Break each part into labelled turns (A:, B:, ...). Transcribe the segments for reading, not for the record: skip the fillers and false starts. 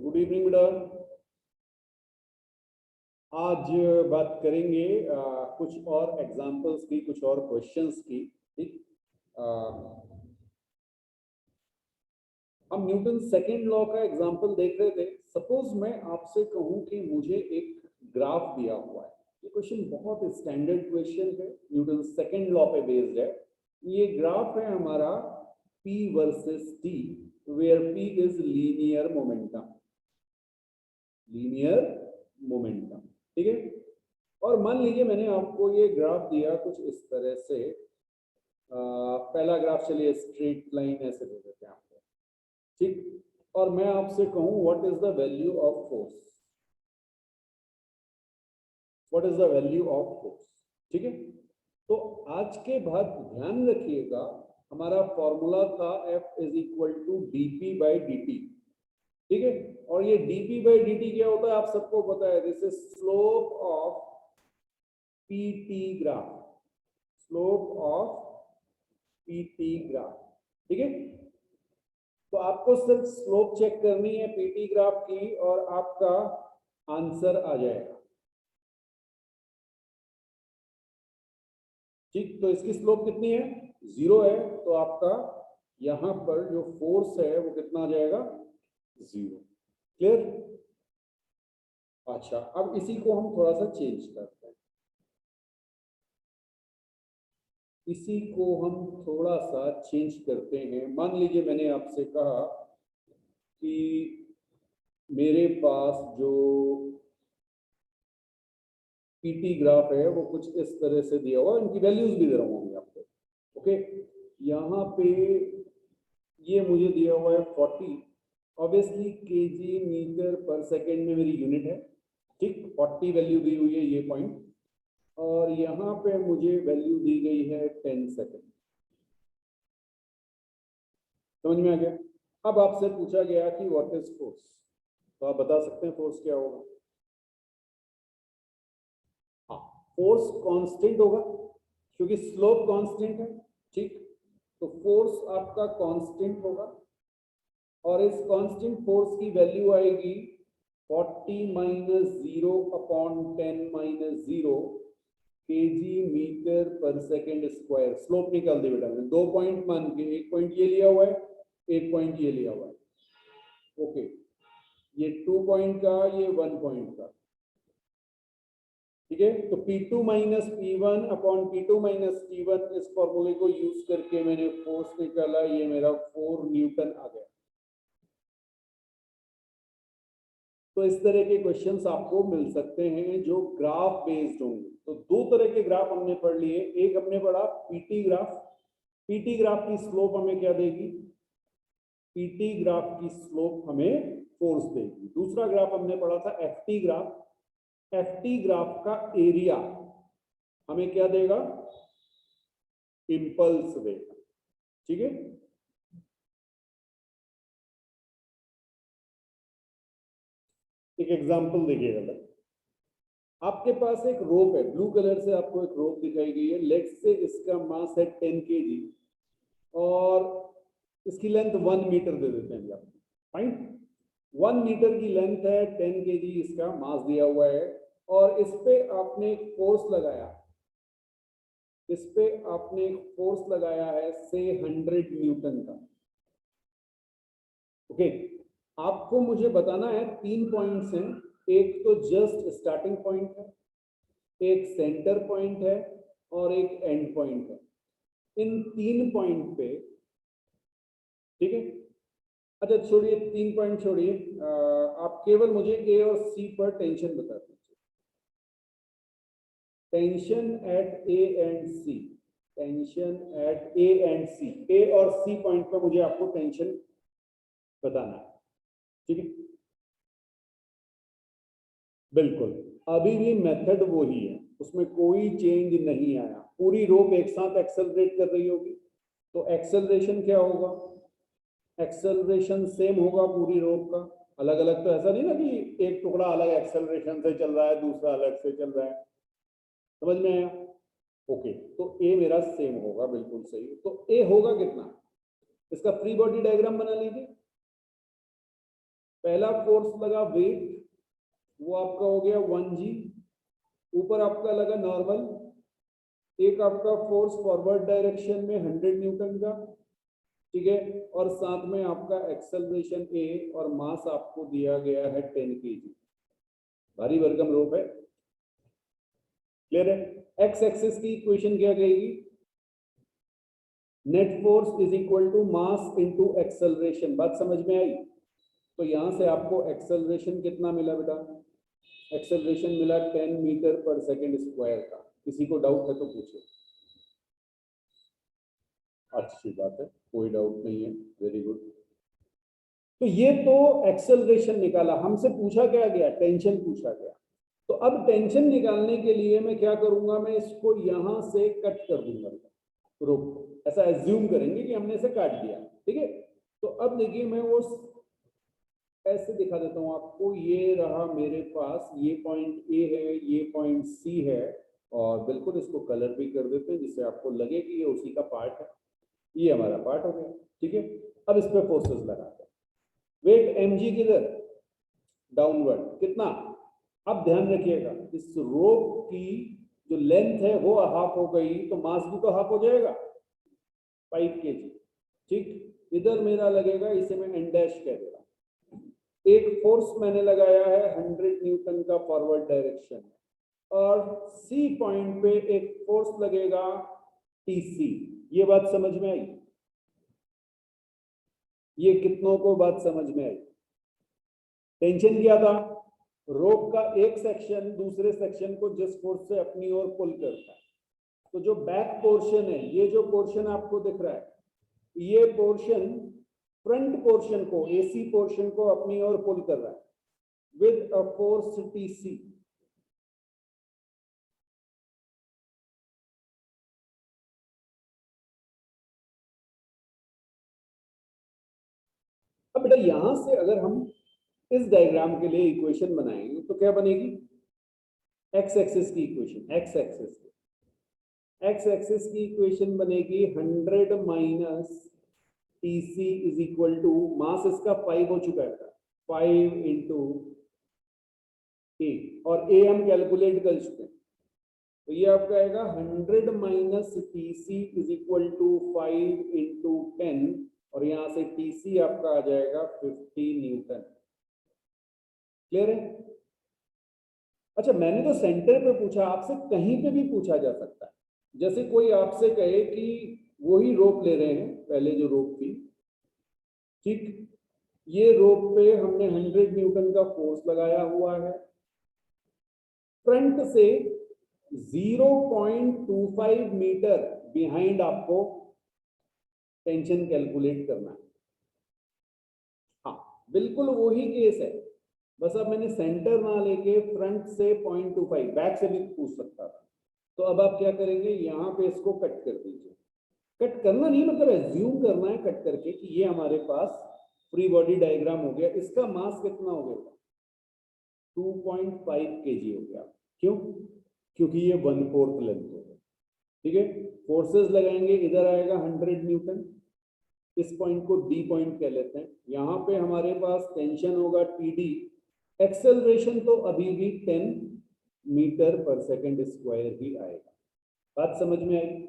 A: Good evening बेटा। आज बात करेंगे कुछ और एग्जांपल्स की, कुछ और क्वेश्चंस की। ठीक, हम न्यूटन सेकंड लॉ का एग्जांपल देख रहे थे। सपोज मैं आपसे कहूं कि मुझे एक ग्राफ दिया हुआ है। ये क्वेश्चन बहुत स्टैंडर्ड क्वेश्चन है, न्यूटन सेकंड लॉ पे बेस्ड है। ये ग्राफ है हमारा P versus T, where P is linear momentum. Linear momentum, ठीक है। और मान लीजिए मैंने आपको ये ग्राफ दिया कुछ इस तरह से। पहला ग्राफ चलिए स्ट्रेट लाइन ऐसे दे देते हैं आपको, ठीक। और मैं आपसे कहूं what is the value of force, what is the value of force, ठीक है। तो आज के बाद ध्यान रखिएगा, हमारा फॉर्मूला था F is equal to dP by dt, ठीक है। और ये dP बाई dt क्या होता है आप सबको पता है, this is slope of PT graph, slope of PT graph, ठीक है। तो आपको सिर्फ स्लोप चेक करनी है PT ग्राफ की और आपका आंसर आ जाएगा, ठीक। तो इसकी स्लोप कितनी है, 0 है। तो आपका यहां पर जो फोर्स है वो कितना आ जाएगा, 0। क्लियर। अच्छा, अब इसी को हम थोड़ा सा चेंज करते हैं, इसी को हम थोड़ा सा चेंज करते हैं। मान लीजिए मैंने आपसे कहा कि मेरे पास जो पीटी ग्राफ है वो कुछ इस तरह से दिया हुआ, इनकी वैल्यूज भी दे रहा हूँ आपको, ओके। यहाँ पे ये मुझे दिया हुआ है 40, ऑब्वियसली केजी मीटर पर सेकेंड में मेरी यूनिट है, ठीक। 40 वैल्यू दी हुई है ये पॉइंट, और यहाँ पे मुझे वैल्यू दी गई है 10 सेकेंड। समझ में आ गया। अब आपसे पूछा गया कि व्हाट इज फोर्स, तो आप बता सकते हैं फोर्स क्या होगा। हाँ, फोर्स कांस्टेंट होगा क्योंकि स्लोप कांस्टेंट है, ठीक। तो फोर्स आपका कांस्टेंट होगा और इस कांस्टेंट फोर्स की वैल्यू आएगी 40 minus 0 upon 10 minus 0 kg metre पर सेकेंड स्क्वायर। स्लोप निकाल दे बेटा, मैंने 2 पॉइंट मान के, एक पॉइंट ये लिया हुआ है, एक पॉइंट ये लिया हुआ है, ओके। ये 2 पॉइंट का, ये 1 पॉइंट का, ठीक है। तो P2 minus P1 upon P2 minus T1, इस फॉर्मूले को यूज करके मैंने फोर्स निकाला, ये मेरा 4 न्यूटन आ गया। तो इस तरह के क्वेश्चंस आपको मिल सकते हैं जो ग्राफ बेस्ड होंगे। तो 2 तरह के ग्राफ हमने पढ़ लिए, एक हमने पढ़ा पीटी ग्राफ, पीटी ग्राफ की स्लोप हमें क्या देगी, पीटी ग्राफ की स्लोप हमें फोर्स देगी। दूसरा ग्राफ हमने पढ़ा था एफटी ग्राफ, एफटी ग्राफ का एरिया हमें क्या देगा, इंपल्स देगा, ठीक है। एक एग्जांपल देखिएगा, आपके पास एक रोप है, ब्लू कलर से आपको एक रोप दिखाई गई है। लेट्स से इसका मास है 10 kg और इसकी लेंथ 1 मीटर दे देते हैं आपको, फाइन। 1 मीटर की लेंथ है, 10 kg इसका मास दिया हुआ है, और इस पे आपने एक फोर्स लगाया, इस पे आपने एक फोर्स लगाया है से 100 न्यूटन का, ओके। आपको मुझे बताना है 3 पॉइंट्स हैं, एक तो जस्ट स्टार्टिंग पॉइंट है, एक सेंटर पॉइंट है और एक एंड पॉइंट है। इन 3 पॉइंट पे, ठीक है। अच्छा छोड़िए 3 पॉइंट छोड़िए, आप केवल मुझे ए और सी पर टेंशन बता दीजिए। Tension at A and C, tension at A and C, A और सी पॉइंट पर मुझे आपको टेंशन बताना है, ठीक है। बिल्कुल, अभी भी मेथड वही है, उसमें कोई चेंज नहीं आया। पूरी रोप एक साथ एक्सेलरेट कर रही होगी, तो एक्सेलरेशन क्या होगा, एक्सेलरेशन सेम होगा पूरी रोप का। अलग अलग तो ऐसा नहीं ना कि एक टुकड़ा अलग एक्सेलरेशन से चल रहा है, दूसरा अलग से चल रहा है। समझ में आया, ओके। तो ए मेरा सेम होगा, बिल्कुल सही। तो ए होगा कितना, इसका फ्री बॉडी डायग्राम बना लीजिए। पहला फोर्स लगा वेट, वो आपका हो गया 1G, ऊपर आपका लगा नॉर्मल, एक आपका फोर्स फॉरवर्ड डायरेक्शन में 100 न्यूटन का, ठीक है, और साथ में आपका एक्सेलरेशन ए और मास आपको दिया गया है 10 kg, भारी भरकम रोप है। क्लियर है? एक्स एक्सिस की इक्वेशन क्या कहेगी? Net force is equal to mass into acceleration. बात समझ में आई? तो यहां से आपको एक्सेलरेशन कितना मिला बेटा? एक्सेलरेशन मिला 10 मीटर पर सेकेंड स्क्वायर का। किसी को डाउट है तो पूछो। अच्छी बात है, कोई डाउट नहीं है, वेरी गुड। तो ये तो एक्सेलरेशन निकाला, हमसे पूछा क्या गया? टेंशन पूछा गया। तो अब टेंशन निकालने के लिए मैं क्या करूंगा? मैं इसको यहां से कट कर दूंगा। रुक, ऐसा एज्यूम करेंगे कि हमने इसे काट दिया, ठीक है। तो अब देखिए मैं वो ऐसे दिखा देता हूं आपको। ये रहा मेरे पास, ये पॉइंट ए है, ये पॉइंट सी है, और बिल्कुल इसको कलर भी कर देते हैं जिससे आपको लगे कि ये उसी का पार्ट है। ये हमारा पार्ट हो गया, ठीक है। अब इस पे फोर्सेस लगाते हैं। वेट mg किधर? डाउनवर्ड। कितना? अब ध्यान रखिएगा, इस रोप की जो लेंथ है वो हाफ हो गई, तो मास भी तो हाफ हो जाएगा, 5 kg, ठीक। इधर मेरा लगेगा, इसे मैं एन डैश कह दे रहा हूं। एक फोर्स मैंने लगाया है 100 न्यूटन का फॉरवर्ड डायरेक्शन, और सी पॉइंट पे एक फोर्स लगेगा टीसी। ये बात समझ में आई? ये कितनों को बात समझ में आई? टेंशन क्या था? रोप का एक सेक्शन दूसरे सेक्शन को जिस फोर्स से अपनी ओर पुल करता है, तो जो बैक पोर्शन है, ये जो पोर्शन आपको दिख रहा है, ये पोर्शन फ्रंट पोर्शन को, एसी पोर्शन को अपनी ओर पुल कर रहा है विद अ फोर्स टीसी। अब बेटा यहां से अगर हम इस डायग्राम के लिए इक्वेशन बनाएंगे तो क्या बनेगी? एक्स एक्सिस की इक्वेशन, एक्स एक्सिस की इक्वेशन बनेगी 100 minus TC is equal to, mass इसका 5 हो चुका है, 5 इंटू ए, और ए हम कैलकुलेट कर चुके हैं, तो ये आपका आएगा 100 minus TC is equal to 5 into 10, और यहां से टीसी आपका आ जाएगा 50 न्यूटन। क्लियर है? अच्छा, मैंने तो सेंटर पे पूछा, आपसे कहीं पे भी पूछा जा सकता है। जैसे कोई आपसे कहे कि वही रोप ले रहे हैं, पहले जो रोप थी, ठीक, ये रोप पे हमने 100 न्यूटन का फोर्स लगाया हुआ है, फ्रंट से 0.25 मीटर बिहाइंड आपको टेंशन कैलकुलेट करना है। हाँ, बिल्कुल वही केस है, बस अब मैंने सेंटर ना लेके फ्रंट से 0.25, बैक से भी पूछ सकता था। तो अब आप क्या करेंगे? यहाँ पे इसको कट कर दीजिए। कट करना नहीं, मतलब एज्यूम करना है कट करके कि ये हमारे पास फ्री बॉडी डायग्राम हो गया। इसका मास कितना हो गया? 2.5 kg हो गया। क्यों? क्योंकि ये 1/4 लेंथ हो गया, ठीक है। फोर्सेस लगाएंगे, इधर आएगा 100 न्यूटन, इस पॉइंट को डी पॉइंट कह लेते हैं। यहाँ पे हमारे पास टेंशन होगा टीडी, एक्सेलरेशन तो अभी भी 10 मीटर पर सेकेंड स्क्वायर ही आएगा। बात समझ में आई?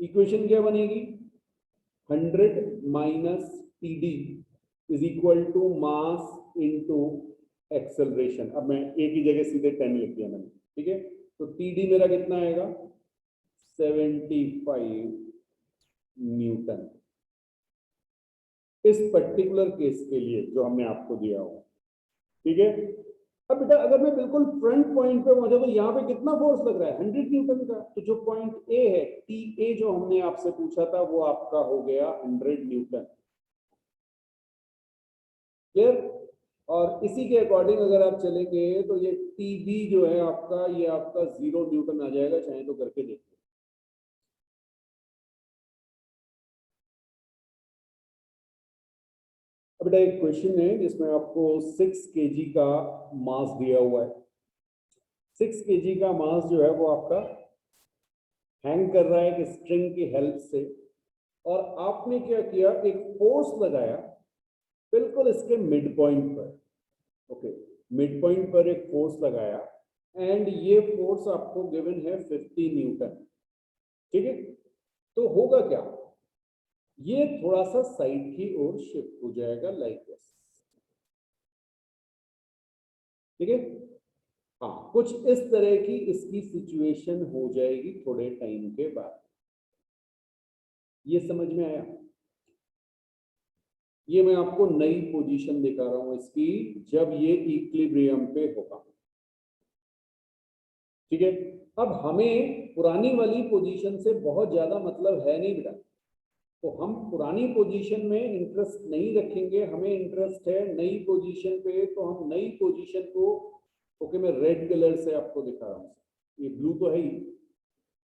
A: इक्वेशन क्या बनेगी? 100 minus TD is equal to mass into acceleration. अब मैं एक ही जगह सीधे 10 लिख दिया मैंने, ठीक है। तो टीडी मेरा कितना आएगा? 75 न्यूटन, इस पर्टिकुलर केस के लिए जो हमने आपको दिया हुआ, ठीक है। अब बेटा अगर मैं बिल्कुल फ्रंट पॉइंट पे पहुंचा तो यहाँ पे कितना फोर्स लग रहा है? 100 न्यूटन का। तो जो पॉइंट ए है, टी ए, जो हमने आपसे पूछा था, वो आपका हो गया 100 न्यूटन। क्लियर? और इसी के अकॉर्डिंग अगर आप चलेंगे तो ये टी बी जो है आपका, ये आपका 0 न्यूटन आ जाएगा। चाहे तो करके देखिए। अब बेटा एक क्वेश्चन है जिसमें आपको 6 kg का मास दिया हुआ है। 6 kg का मास जो है वो आपका हैंग कर रहा है एक स्ट्रिंग की हेल्प से, और आपने क्या किया? एक फोर्स लगाया बिल्कुल इसके मिड पॉइंट पर, ओके, मिड पॉइंट पर एक फोर्स लगाया एंड ये फोर्स आपको गिवन है 50 न्यूटन, ठीक है। तो होगा क्या, ये थोड़ा सा साइड की ओर शिफ्ट हो जाएगा लाइक दिस, ठीक है। हाँ, कुछ इस तरह की इसकी सिचुएशन हो जाएगी थोड़े टाइम के बाद। ये समझ में आया? ये मैं आपको नई पोजीशन दिखा रहा हूं इसकी, जब ये इक्विलिब्रियम पे होगा, ठीक है। अब हमें पुरानी वाली पोजीशन से बहुत ज्यादा मतलब है नहीं बेटा, तो हम पुरानी पोजीशन में इंटरेस्ट नहीं रखेंगे, हमें इंटरेस्ट है नई पोजीशन पे, तो हम नई पोजीशन को, ओके, मैं रेड कलर से आपको दिखा रहा हूँ, ये ब्लू तो है ही,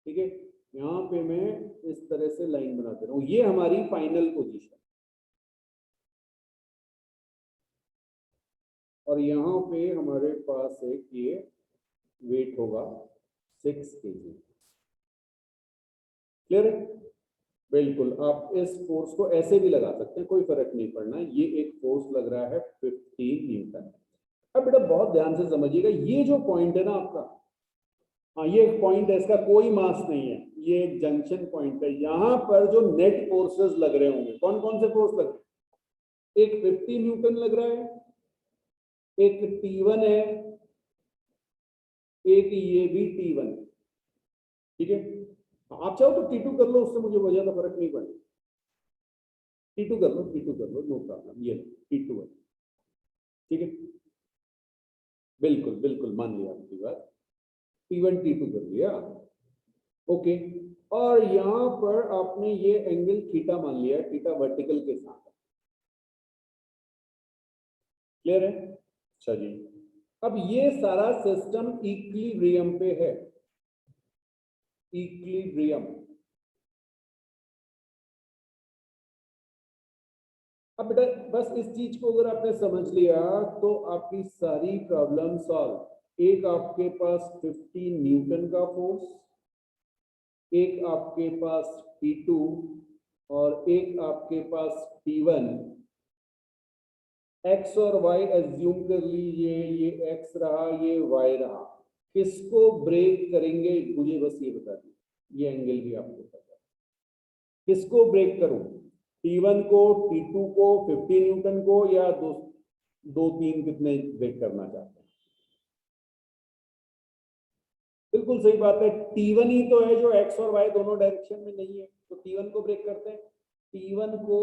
A: ठीक है। यहाँ पे मैं इस तरह से लाइन बना दे रहा हूँ, ये हमारी फाइनल पोजीशन, और यहाँ पे हमारे पास एक ये वेट होगा 6 kg। क्लियर है? बिल्कुल, आप इस फोर्स को ऐसे भी लगा सकते हैं, कोई फर्क नहीं पड़ना। ये एक फोर्स लग रहा है 15 न्यूटन। अब बेटा बहुत ध्यान से समझिएगा, ये जो पॉइंट है ना आपका, हाँ ये एक पॉइंट है, इसका कोई मास नहीं है, ये एक जंक्शन पॉइंट है। यहाँ पर जो नेट फोर्सेस लग रहे होंगे, कौन कौन से फोर्स लग रहे हैं? एक 50 न्यूटन लग रहा है, एक T1 है, एक ये भी T1 है, ठीक है। आप चाहो तो T2 कर लो, उससे मुझे बहुत ज्यादा फर्क नहीं पड़ेगा। T2 कर लो, T2 कर लो, नो प्रॉब्लम, ये T2 है, ठीक है। बिल्कुल बिल्कुल, मान लिया आपकी बात, T1 T2 कर लिया, ओके। और यहां पर आपने ये एंगल थीटा मान लिया, थीटा वर्टिकल के साथ, क्लियर है? अच्छा जी, अब ये सारा सिस्टम इक्विलिब्रियम पे है, इक्विलिब्रियम। अब बेटा बस इस चीज को अगर आपने समझ लिया तो आपकी सारी प्रॉब्लम सॉल्व। एक आपके पास 15 न्यूटन का फोर्स, एक आपके पास T2, और एक आपके पास T1। एक्स और वाई एज्यूम कर लीजिए, ये एक्स रहा, ये वाई रहा, किसको ब्रेक करेंगे मुझे बस ये बता दीजिए, ये एंगल भी आपको पता है, किसको ब्रेक करूं, T1 को, T2 को, 50 न्यूटन को, या दो तीन कितने ब्रेक करना चाहते हैं? बिल्कुल सही बात है, T1 ही तो है जो एक्स और वाई दोनों डायरेक्शन में नहीं है, तो T1 को ब्रेक करते हैं। T1 को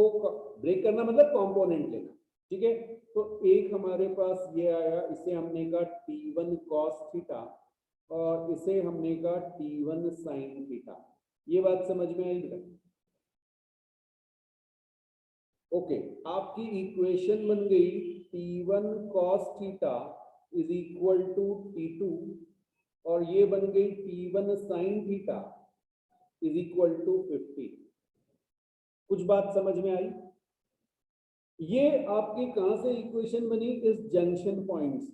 A: ब्रेक करना मतलब कंपोनेंट लेना, ठीक है। तो एक हमारे पास ये आया, इसे हमने कहा T1 cos थीटा, और इसे हमने कहा T1 sin थीटा। ये बात समझ में आई बेटा? ओके, आपकी इक्वेशन बन गई T1 cos theta is equal to T2, और ये बन गई T1 sin theta is equal to 50। कुछ बात समझ में आई? ये आपकी कहां से इक्वेशन बनी? इस जंक्शन पॉइंट से,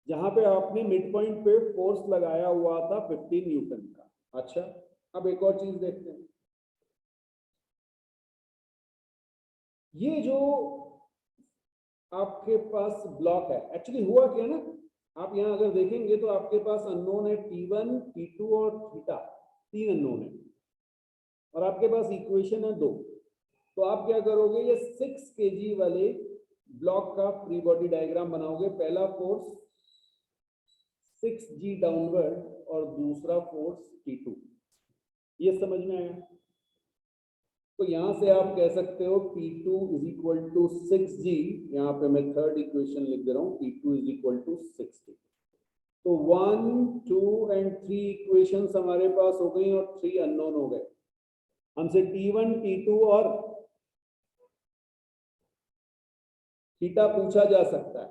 A: जहां पे आपने मिड पॉइंट पे फोर्स लगाया हुआ था 15 न्यूटन का। अच्छा, अब एक और चीज देखते हैं, ये जो आपके पास ब्लॉक है, एक्चुअली हुआ क्या ना, आप यहां अगर देखेंगे तो आपके पास अननोन है T1, T2 और थीटा, तीन अननोन है, और आपके पास इक्वेशन है 2। तो आप क्या करोगे, ये 6 kg वाले ब्लॉक का फ्री बॉडी डायग्राम बनाओगे। पहला फोर्स 6G डाउनवर्ड और दूसरा फोर्स T2। ये समझ में आया? तो यहां से आप कह सकते हो T2 is equal to 6G, यहाँ पे मैं थर्ड इक्वेशन लिख दे रहा हूँ, T2 is equal to 6G। तो 1, 2 एंड 3 इक्वेशंस हमारे पास हो गई, और 3 अननोन हो गए। हमसे T1, T2 और थीटा पूछा जा सकता है।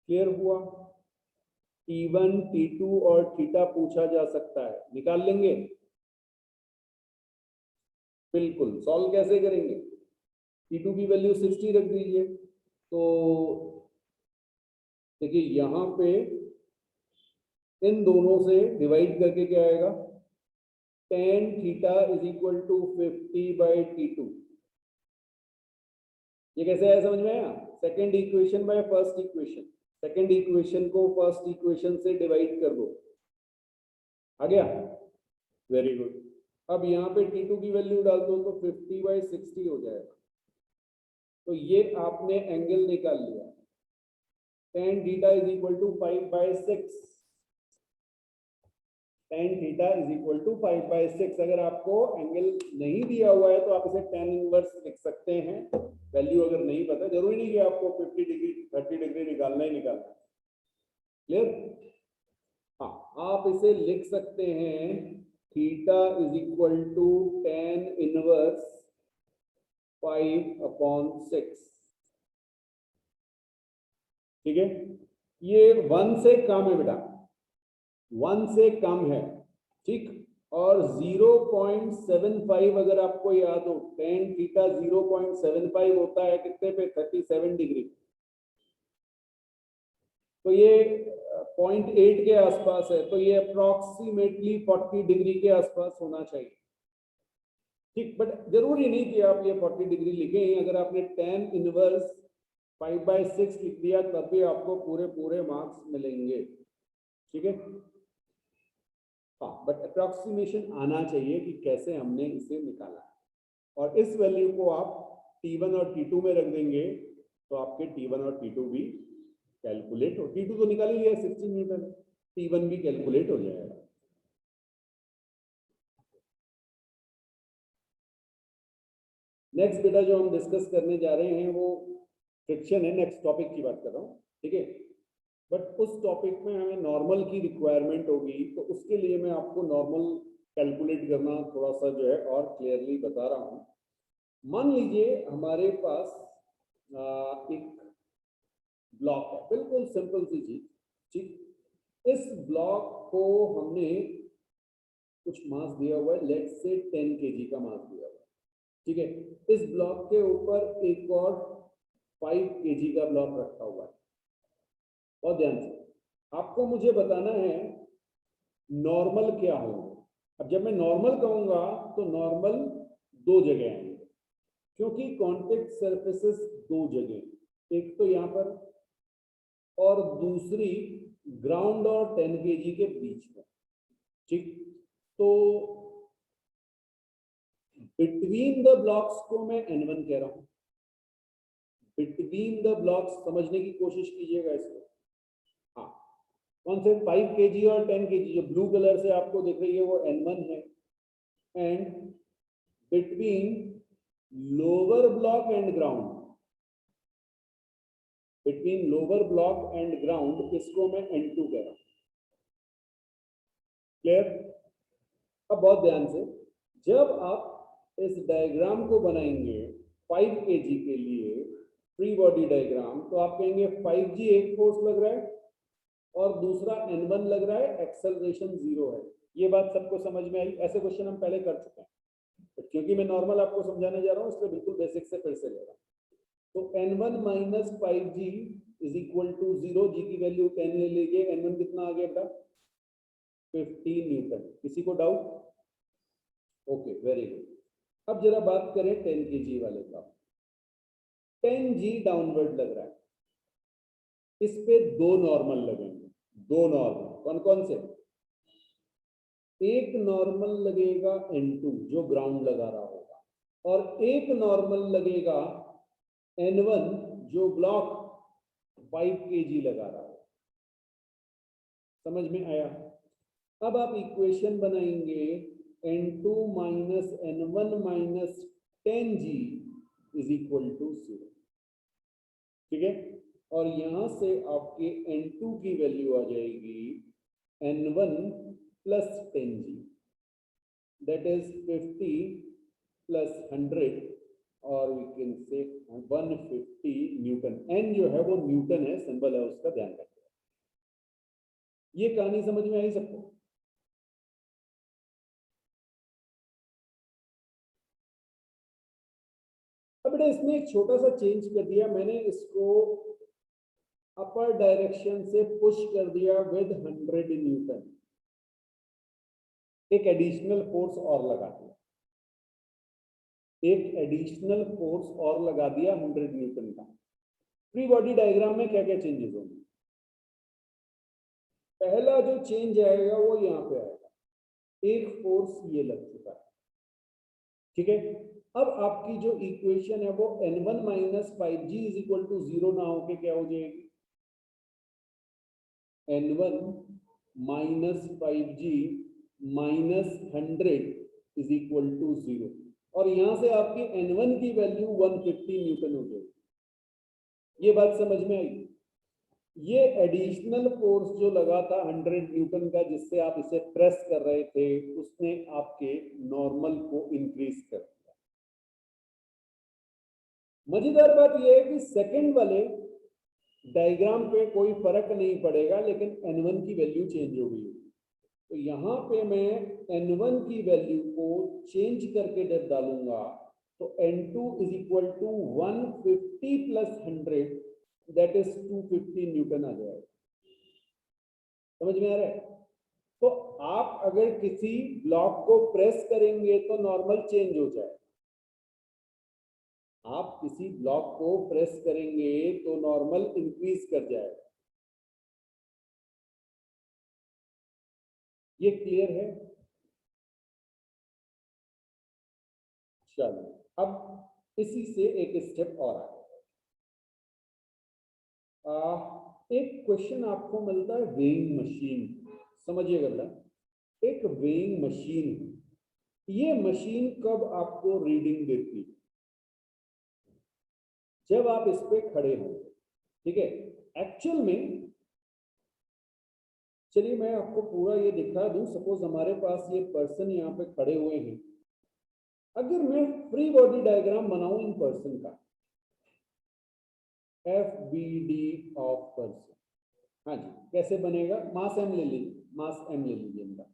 A: क्लियर हुआ? T1, T2 और थीटा पूछा जा सकता है, निकाल लेंगे? बिल्कुल। सॉल्व कैसे करेंगे? T2 की वैल्यू 60 रख दीजिए, तो देखिए यहां पे इन दोनों से डिवाइड करके क्या आएगा, tan theta is equal to 50 by T2। ये कैसे आया समझ में आया? Second equation by first equation, second equation को फर्स्ट इक्वेशन से डिवाइड कर दो, आ गया? Very good. अब यहाँ पे T2 की वैल्यू डाल दो तो 50/60 हो जाएगा। तो ये आपने एंगल निकाल लिया, tan theta is equal to 5/6, tan theta is equal to 5/6। अगर आपको एंगल नहीं दिया हुआ है तो आप इसे tan इनवर्स लिख सकते हैं। वैल्यू अगर नहीं पता, जरूरी नहीं कि आपको 50 डिग्री 30 डिग्री निकालना ही निकालना है। क्लियर? हाँ, आप इसे लिख सकते हैं theta is equal to tan inverse 5/6। ठीक है, ये 1 से कम है बेटा, 1 से कम है, ठीक। और 0.75 अगर आपको याद हो, tan थीटा 0.75 होता है कितने पे? 37 डिग्री। तो ये 0.8 के आसपास है, तो ये अप्रोक्सीमेटली 40 डिग्री के आसपास होना चाहिए, ठीक। बट जरूरी नहीं कि आप ये 40 डिग्री लिखें। अगर आपने tan इनवर्स 5/6 लिख दिया तब भी आपको पूरे पूरे मार्क्स मिलेंगे, ठीक है। हाँ, बट अप्रोक्सीमेशन आना चाहिए कि कैसे हमने इसे निकाला है। और इस वैल्यू को आप T1 और T2 में रख देंगे तो आपके T1 और T2 भी कैलकुलेट हो। T2 तो निकाल ही लिया 16 न्यूटन, T1 भी कैलकुलेट हो जाएगा। नेक्स्ट बेटा जो हम डिस्कस करने जा रहे हैं वो फ्रिक्शन है। नेक्स्ट टॉपिक की बात कर रहा हूँ, ठीक है। बट उस टॉपिक में हमें नॉर्मल की रिक्वायरमेंट होगी, तो उसके लिए मैं आपको नॉर्मल कैलकुलेट करना थोड़ा सा जो है और क्लियरली बता रहा हूँ। मान लीजिए हमारे पास एक ब्लॉक है, बिल्कुल सिंपल सी चीज, ठीक। इस ब्लॉक को हमने कुछ मास दिया हुआ है, लेट से 10 kg का मास दिया हुआ है, ठीक है। इस ब्लॉक के ऊपर एक और 5 kg का ब्लॉक रखा हुआ है। और ध्यान से आपको मुझे बताना है नॉर्मल क्या होगा। अब जब मैं नॉर्मल कहूंगा तो नॉर्मल दो जगह आएंगे, क्योंकि कॉन्टेक्ट सरफेसेस दो जगह, एक तो यहां पर और दूसरी ग्राउंड और 10 kg के बीच में, ठीक। तो बिटवीन द ब्लॉक्स को मैं N1 कह रहा हूं। बिटवीन द ब्लॉक्स समझने की कोशिश कीजिएगा इसको। हाँ, कौन से 5 kg और 10 kg जो ब्लू कलर से आपको दिख रही है वो N1 है। And between lower block and ground, between lower block and ground, इसको मैं N2 कह रहा हूं। क्लियर? अब बहुत ध्यान से, जब आप इस डायग्राम को बनाएंगे 5 kg के लिए फ्री बॉडी डायग्राम, तो आप कहेंगे 5G एक फोर्स लग रहा है और दूसरा N1 लग रहा है, एक्सेलरेशन 0 है। ये बात सबको समझ में आई? ऐसे क्वेश्चन हम पहले कर चुके हैं, तो क्योंकि मैं नॉर्मल आपको समझाने जा रहा हूँ इसलिए बिल्कुल बेसिक से फिर से ले रहा हूँ। तो N1 minus 5G is equal to 0, G की वैल्यू 10 ले लीजिए। N1 कितना आ गया बेटा? 15 न्यूटन। किसी को डाउट? Okay, very good. अब जरा बात करें 10 kg वाले का। 10G डाउनवर्ड लग रहा है, इस पे दो नॉर्मल लगेंगे, दो नॉर्मल। कौन कौन से? एक नॉर्मल लगेगा N2 जो ग्राउंड लगा रहा होगा, और एक नॉर्मल लगेगा N1 जो ब्लॉक 5 kg लगा रहा है। समझ में आया? अब आप इक्वेशन बनाएंगे N2 minus N1 minus 10G is equal to 0, ठीक है। और यहां से आपके N2 की वैल्यू आ जाएगी N1 plus 10G, that is 50 plus 100, और we can say 150 Newton. N जो है वो न्यूटन है, सिंबल है उसका, ध्यान रखिए। ये कहानी समझ में आई सबको? अब बेटा इसमें एक छोटा सा चेंज कर दिया मैंने, इसको अपर डायरेक्शन से पुश कर दिया विद 100 न्यूटन, एक एडिशनल फोर्स और लगा दिया। एक एडिशनल फोर्स और लगा दिया 100 न्यूटन का। फ्री बॉडी डायग्राम में क्या क्या चेंजेस होंगे? पहला जो चेंज आएगा वो यहाँ पे आएगा, एक फोर्स ये लग चुका है, ठीक है। अब आपकी जो इक्वेशन है वो n1 minus 5g is equal to 0 ना होके क्या हो जाएगी, n1 minus 5g minus 100 is equal to 0, और यहां से आपकी n1 की वैल्यू 150 न्यूटन हो जाएगी। ये बात समझ में आई? ये एडिशनल फोर्स जो लगा था 100 न्यूटन का, जिससे आप इसे प्रेस कर रहे थे, उसने आपके नॉर्मल को इंक्रीज कर दिया। मजेदार बात यह है कि सेकंड वाले डायग्राम पे कोई फर्क नहीं पड़ेगा, लेकिन n1 की वैल्यू चेंज हो गई। तो यहां पे मैं n1 की वैल्यू को चेंज करके जब डालूंगा तो n2 is equal to 150 plus 100 that is 250 newton आ जाएगा। समझ में आ रहा है? तो आप अगर किसी ब्लॉक को प्रेस करेंगे तो नॉर्मल चेंज हो जाए, आप किसी ब्लॉक को प्रेस करेंगे तो नॉर्मल इंक्रीज कर जाएगा। ये क्लियर है? चलो अब इसी से एक स्टेप और आगे। एक क्वेश्चन आपको मिलता है वेइंग मशीन, समझिएगा बेटा। एक वेइंग मशीन, ये मशीन कब आपको रीडिंग देती है? जब आप इस पे खड़े हो, ठीक है। एक्चुअल में चलिए मैं आपको पूरा ये दिखा दूं। सपोज हमारे पास ये पर्सन यहाँ पे खड़े हुए हैं। अगर मैं फ्री बॉडी डायग्राम बनाऊं इन पर्सन का, FBD ऑफ पर्सन, हाँ जी, कैसे बनेगा? मास एम ले लीजिए, मास एम ले लीजिए इनका।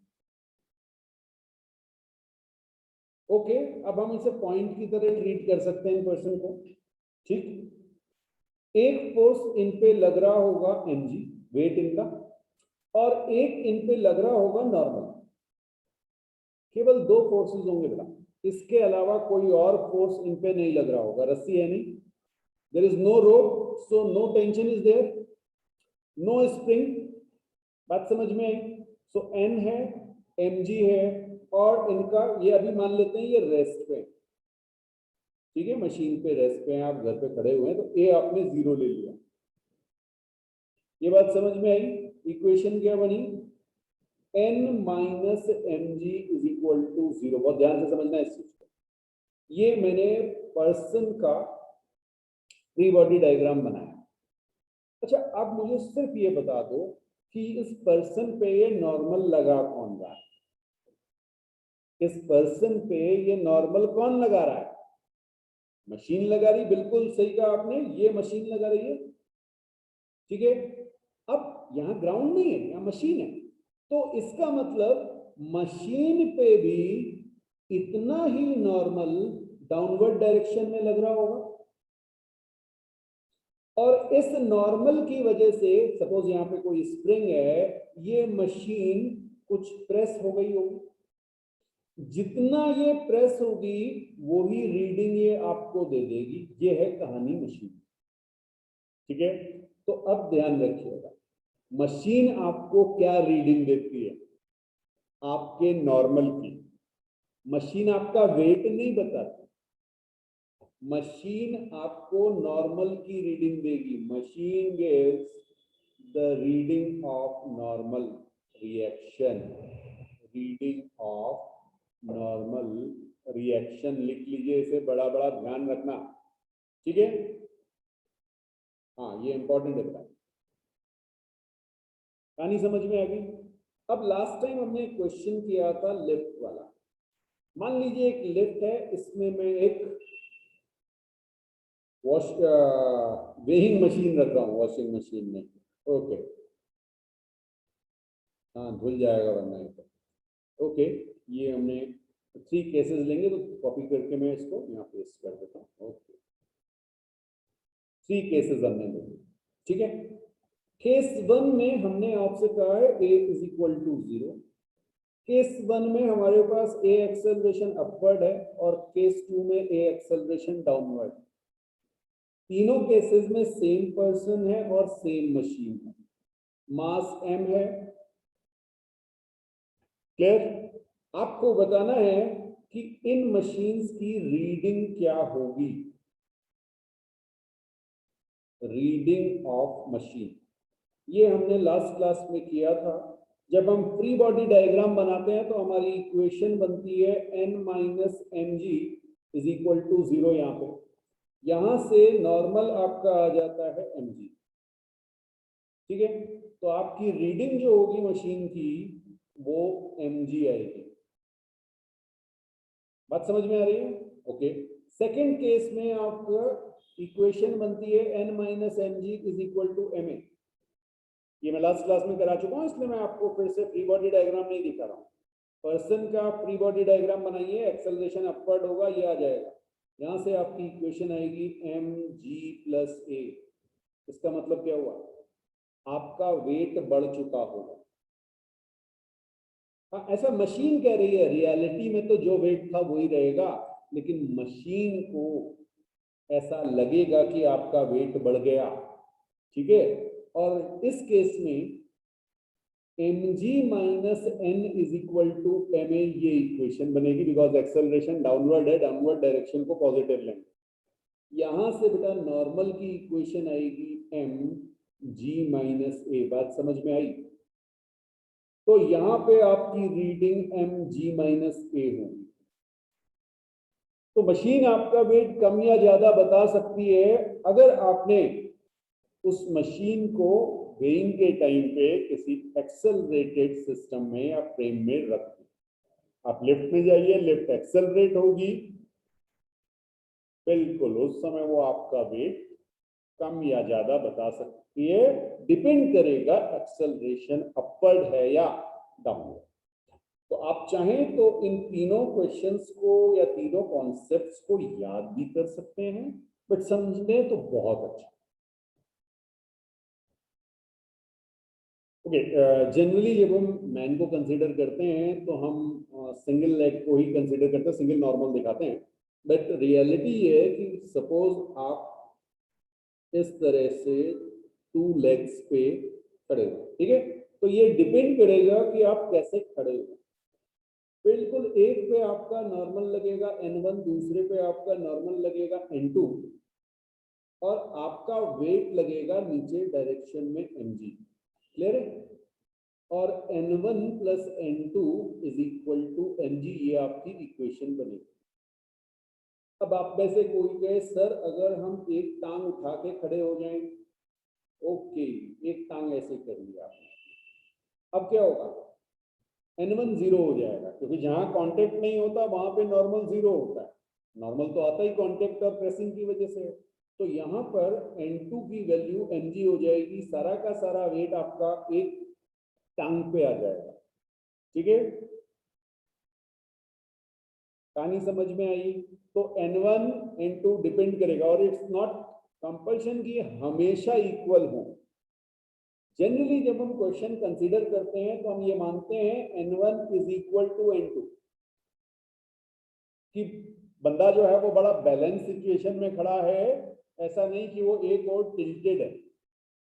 A: ओके, अब हम इसे पॉइंट की तरह ट्रीट कर सकते हैं इन पर्सन को, ठीक। एक फोर्स इन पे लग रहा होगा mg, वेट इनका, और एक इन पे लग रहा होगा नॉर्मल। केवल दो फोर्सेस होंगे बेटा, इसके अलावा कोई और फोर्स इन पे नहीं लग रहा होगा। रस्सी है नहीं, there is no rope, so no tension is there, no spring. बात समझ में आई? सो n है, mg है, और इनका ये अभी मान लेते हैं ये रेस्ट पे, ठीक है, मशीन पे रेस्ट पे हैं, आप घर पे खड़े हुए हैं, तो ए आपने 0 ले लिया। ये बात समझ में आई? इक्वेशन क्या बनी? n minus m g is equal to 0। बहुत ध्यान से समझना है इस चीज को। ये मैंने पर्सन का फ्री बॉडी डायग्राम बनाया। अच्छा, अब मुझे सिर्फ ये बता दो कि इस पर्सन पे ये नॉर्मल लगा कौन रहा है? इस पर्सन पे ये नॉर्मल कौन लगा रहा है? मशीन लगा रही, बिल्कुल सही कहा आपने, ये मशीन लगा रही है, ठीक है। अब यहाँ ग्राउंड नहीं है, यहाँ मशीन है, तो इसका मतलब मशीन पे भी इतना ही नॉर्मल डाउनवर्ड डायरेक्शन में लग रहा होगा, और इस नॉर्मल की वजह से सपोज यहाँ पे कोई स्प्रिंग है, ये मशीन कुछ प्रेस हो गई होगी, जितना ये प्रेस होगी वही रीडिंग ये आपको दे देगी। ये है कहानी मशीन, ठीक है। तो अब ध्यान रखिएगा, मशीन आपको क्या रीडिंग देती है? आपके नॉर्मल की। मशीन आपका वेट नहीं बताती, मशीन आपको नॉर्मल की रीडिंग देगी। Machine gives the reading of normal reaction, reading of normal reaction. लिख लीजिए इसे, बड़ा बड़ा ध्यान रखना, ठीक है। हाँ, ये इंपॉर्टेंट है बेटा। कहानी समझ में आ गई? अब लास्ट टाइम हमने एक क्वेश्चन किया था लिफ्ट वाला। मान लीजिए एक लिफ्ट है, इसमें मैं एक वेइंग मशीन रख रहा हूँ, वॉशिंग मशीन में, ओके। हाँ, धुल जाएगा वरना ये तो। ओके, ये हमने 3 केसेस लेंगे, तो कॉपी करके मैं इसको यहाँ पेस्ट कर देता हूँ। ओके, 3 केसेस हमने ले, ठीक है। केस 1 में हमने आपसे कहा है a is equal to 0, case 1 में हमारे पास ए एक्सेलरेशन अपवर्ड है और केस 2 में ए एक्सेलरेशन डाउनवर्ड। तीनों केसेस में सेम पर्सन है और सेम मशीन है, मास m है। क्लियर? आपको बताना है कि इन मशीन्स की रीडिंग क्या होगी, रीडिंग ऑफ मशीन। ये हमने लास्ट क्लास में किया था। जब हम फ्री बॉडी डायग्राम बनाते हैं तो हमारी इक्वेशन बनती है n minus m g is equal to 0। यहां से नॉर्मल आपका आ जाता है mg। ठीक है, तो आपकी रीडिंग जो होगी मशीन की वो mg आएगी। बात समझ में आ रही है? ओके। सेकेंड केस में आपका इक्वेशन बनती है n minus m g is equal to m a. ये मैं लास्ट क्लास में करा चुका हूं, इसलिए मैं आपको फिर से फ्री बॉडी डायग्राम नहीं दिखा रहा हूं। पर्सन का फ्री बॉडी डायग्राम बनाइए, एक्सेलरेशन अपवर्ड होगा, ये आ जाएगा। यहां से आपकी इक्वेशन आएगी एम जी प्लस ए। इसका मतलब क्या हुआ? आपका वेट बढ़ चुका होगा। हाँ, ऐसा मशीन कह रही है, रियलिटी में तो जो वेट था वही रहेगा, लेकिन मशीन को ऐसा लगेगा कि आपका वेट बढ़ गया। ठीक है, और इस केस में mg minus n is equal to m a, ये इक्वेशन बनेगी बिकॉज एक्सेलरेशन डाउनवर्ड है, डाउनवर्ड डायरेक्शन को पॉजिटिव लेंगे। यहां से बेटा नॉर्मल की इक्वेशन आएगी एम जी माइनस ए। बात समझ में आई? तो यहां पे आपकी रीडिंग एम जी माइनस ए होगी। तो मशीन आपका वेट कम या ज्यादा बता सकती है अगर आपने उस मशीन को वेइंग के टाइम पे किसी एक्सेलरेटेड सिस्टम में या फ्रेम में रख दिया। आप लिफ्ट में जाइए, लिफ्ट एक्सेलरेट होगी, बिल्कुल उस समय वो आपका वेट कम या ज्यादा बता सकती है। डिपेंड करेगा एक्सेलरेशन अपवर्ड है या डाउनवर्ड। तो आप चाहें तो इन तीनों क्वेश्चंस को या तीनों कॉन्सेप्ट्स को याद भी कर सकते हैं, बट समझने तो बहुत अच्छा। ओके, जनरली जब हम मैन को कंसीडर करते हैं तो हम सिंगल लेग को ही कंसीडर करते हैं, सिंगल नॉर्मल दिखाते हैं। बट रियलिटी ये है कि सपोज आप इस तरह से 2 लेग्स पे खड़े हो, ठीक है, तो ये डिपेंड करेगा कि आप कैसे खड़े हो। बिल्कुल एक पे आपका नॉर्मल लगेगा n1, दूसरे पे आपका नॉर्मल लगेगा n2, और आपका वेट लगेगा नीचे डायरेक्शन में mg। क्लियर है? और n1 plus n2 is equal to mg, ये आपकी इक्वेशन बनेगी। अब आप में से कोई कहे सर अगर हम एक टांग उठा के खड़े हो जाएं, ओके, एक टांग ऐसे कर लिया आपने, अब क्या होगा? n1 0 हो जाएगा, क्योंकि जहां कांटेक्ट नहीं होता वहां पे नॉर्मल 0 होता है। नॉर्मल तो आता ही कांटेक्ट और प्रेसिंग की वजह से है। तो यहाँ पर n2 की वैल्यू mg हो जाएगी, सारा का सारा वेट आपका एक टांग पे आ जाएगा। ठीक है, कहानी समझ में आई? तो n1 n2 डिपेंड करेगा, और इट्स नॉट कंपल्शन कि हमेशा इक्वल हो। जनरली जब हम क्वेश्चन कंसीडर करते हैं तो हम ये मानते हैं n1 is equal to n2, कि बंदा जो है वो बड़ा बैलेंस सिचुएशन में खड़ा है, ऐसा नहीं कि वो एक और टिल्टेड है।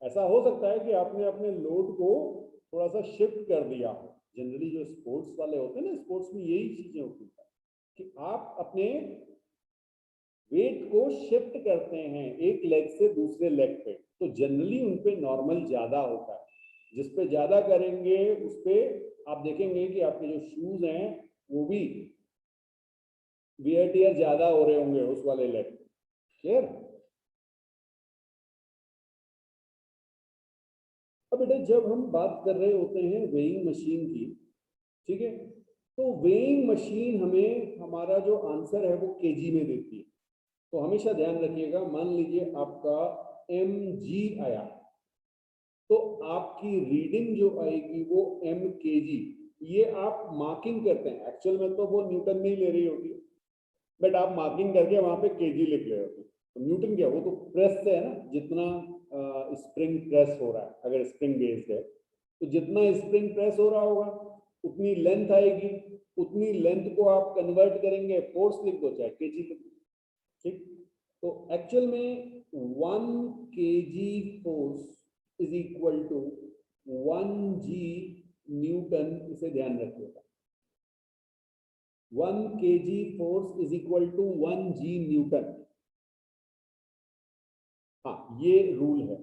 A: ऐसा हो सकता है कि आपने अपने लोड को थोड़ा सा शिफ्ट कर दिया हो। जनरली जो स्पोर्ट्स वाले होते हैं ना, स्पोर्ट्स में यही चीजें होती है कि आप अपने वेट को शिफ्ट करते हैं एक लेग से दूसरे लेग पे, तो जनरली उनपे नॉर्मल ज्यादा होता है। जिस पे ज्यादा करेंगे उस पे आप देखेंगे कि आपके जो शूज हैं वो भी वियर टियर ज्यादा हो रहे होंगे उस वाले लेग पे। क्लियर? अब बेटा जब हम बात कर रहे होते हैं वेइंग मशीन की, ठीक है, तो वेइंग मशीन हमें हमारा जो आंसर है वो केजी में देती है। तो हमेशा ध्यान रखिएगा, मान लीजिए आपका mg आया, तो आपकी रीडिंग जो आएगी वो m kg, ये आप मार्किंग करते हैं। एक्चुअल में तो वो न्यूटन में ही ले रही होगी, बट आप मार्किंग करके वहां पे केजी लिख रहे होते। तो न्यूटन क्या, वो तो प्रेस से है ना, जितना स्प्रिंग प्रेस हो रहा है, अगर स्प्रिंग बेस्ड है तो जितना स्प्रिंग प्रेस हो रहा होगा उतनी लेंथ आएगी, उतनी लेंथ को आप कन्वर्ट करेंगे, फोर्स लिख दो चाहे केजी लिख दो, ठीक। तो एक्चुअल में 1 kg force is equal to 1 g newton, इसे ध्यान रखिएगा। 1 kg force is equal to 1 g newton. हाँ, ये रूल है।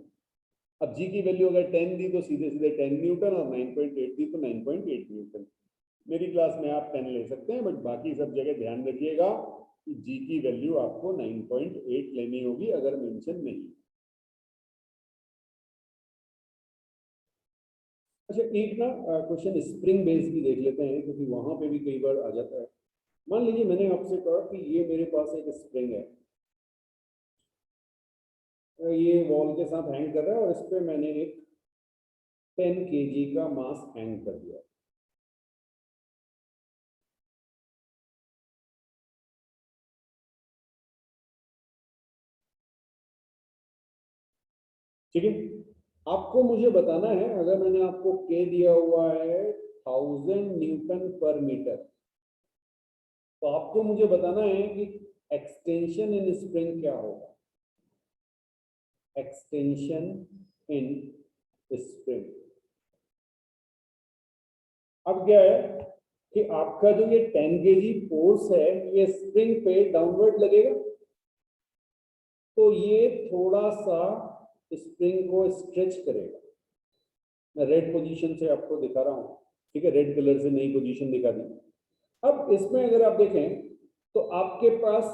A: अब जी की वैल्यू अगर 10 दी तो सीधे सीधे 10 न्यूटन, और 9.8 दी तो 9.8 न्यूटन। मेरी क्लास में आप 10 ले सकते हैं, बट बाकी सब जगह ध्यान रखिएगा कि जी की वैल्यू आपको 9.8 लेनी होगी अगर मेंशन नहीं। अच्छा, एक ना क्वेश्चन स्प्रिंग बेस भी देख लेते हैं, क्योंकि वहां पे भी कई बार आ जाता है। मान लीजिए मैंने आपसे कहा कि ये मेरे पास एक स्प्रिंग है, ये वॉल के साथ हैंग कर रहा है, और इस पे मैंने एक 10 kg का मास हैंग कर दिया। ठीक है, आपको मुझे बताना है, अगर मैंने आपको के दिया हुआ है 1000 न्यूटन पर मीटर, तो आपको मुझे बताना है कि एक्सटेंशन इन स्प्रिंग क्या होगा। एक्सटेंशन इन स्प्रिंग, अब क्या है कि आपका जो ये 10 kg फोर्स है, ये स्प्रिंग पे डाउनवर्ड लगेगा, तो ये थोड़ा सा स्प्रिंग को स्ट्रेच करेगा। मैं रेड पोजीशन से आपको दिखा रहा हूं, ठीक है, रेड कलर से नई पोजीशन दिखा दी। अब इसमें अगर आप देखें तो आपके पास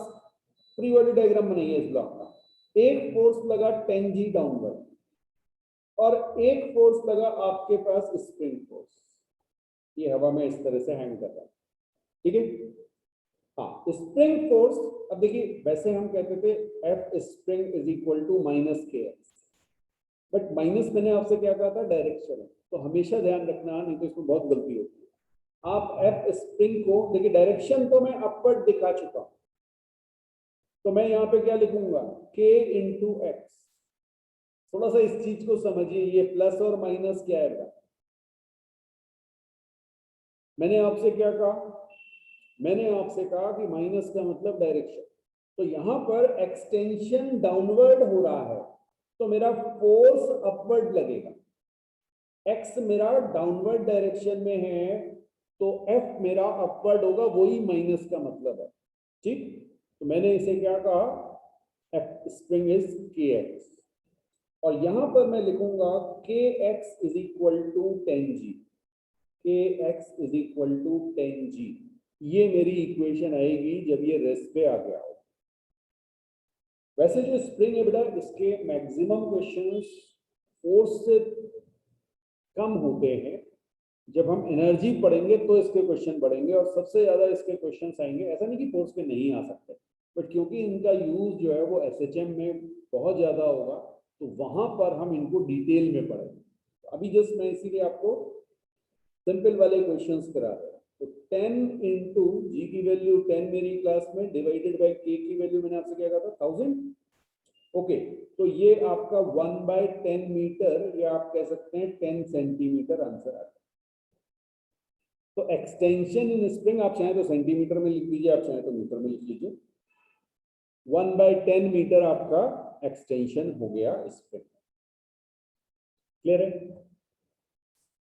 A: फ्री बॉडी डायग्राम बनाइए इस ब्लॉक का। एक फोर्स लगा 10 g डाउनवर्ड, और एक फोर्स लगा आपके पास स्प्रिंग फोर्स, ये हवा में इस तरह से हैंग कर रहा है, ठीक है। हाँ, स्प्रिंग फोर्स, अब देखिए वैसे हम कहते थे f spring is equal to minus k x, but minus मैंने आपसे क्या कहा था, डायरेक्शन है, तो हमेशा ध्यान रखना, नहीं तो इसमें बहुत गलती होती है। आप एफ स्प्रिंग को देखिए, डायरेक्शन तो मैं अपवर्ड दिखा चुका हूं, तो मैं यहाँ पे क्या लिखूंगा, के इंटू एक्स। थोड़ा सा इस चीज को समझिए, ये प्लस और माइनस क्या है। मैंने आपसे क्या कहा, मैंने आपसे कहा कि माइनस का मतलब डायरेक्शन, तो यहां पर एक्सटेंशन डाउनवर्ड हो रहा है, तो मेरा फोर्स अपवर्ड लगेगा। एक्स मेरा डाउनवर्ड डायरेक्शन में है, तो एफ मेरा अपवर्ड होगा, वही माइनस का मतलब है, ठीक। तो मैंने इसे क्या कहा, एफ स्प्रिंग इज के एक्स, और यहां पर मैं लिखूंगा के एक्स इज इक्वल टू 10 जी, के एक्स इज इक्वल टू 10 जी। ये मेरी इक्वेशन आएगी जब ये रेस्ट पे आ गया हो। वैसे जो स्प्रिंग है बेटा, इसके मैक्सिमम क्वेश्चंस फोर्स से कम होते हैं। जब हम एनर्जी पढ़ेंगे तो इसके क्वेश्चन बढ़ेंगे, और सबसे ज्यादा इसके क्वेश्चंस आएंगे। ऐसा नहीं कि फोर्स पे नहीं आ सकते, बट क्योंकि इनका यूज जो है वो एसएचएम में बहुत ज्यादा होगा, तो वहां पर हम इनको डिटेल में पढ़ेंगे। अभी जस्ट मैं इसीलिए आपको सिंपल वाले क्वेश्चंस करा रहा हूं। तो 10 इंटू जी की वैल्यू 10 मेरी क्लास में, डिवाइडेड बाय के की वैल्यू मैंने आपसे क्या कहा था, 1000। ओके, तो ये आपका 1/10 मीटर, या आप कह सकते हैं 10 सेंटीमीटर आंसर आता है। तो एक्सटेंशन इन स्प्रिंग, आप चाहें तो सेंटीमीटर में लिख लीजिए, आप चाहें तो मीटर में लिख लीजिए। 1/10 मीटर आपका एक्सटेंशन हो गया स्प्रिंग। क्लियर है।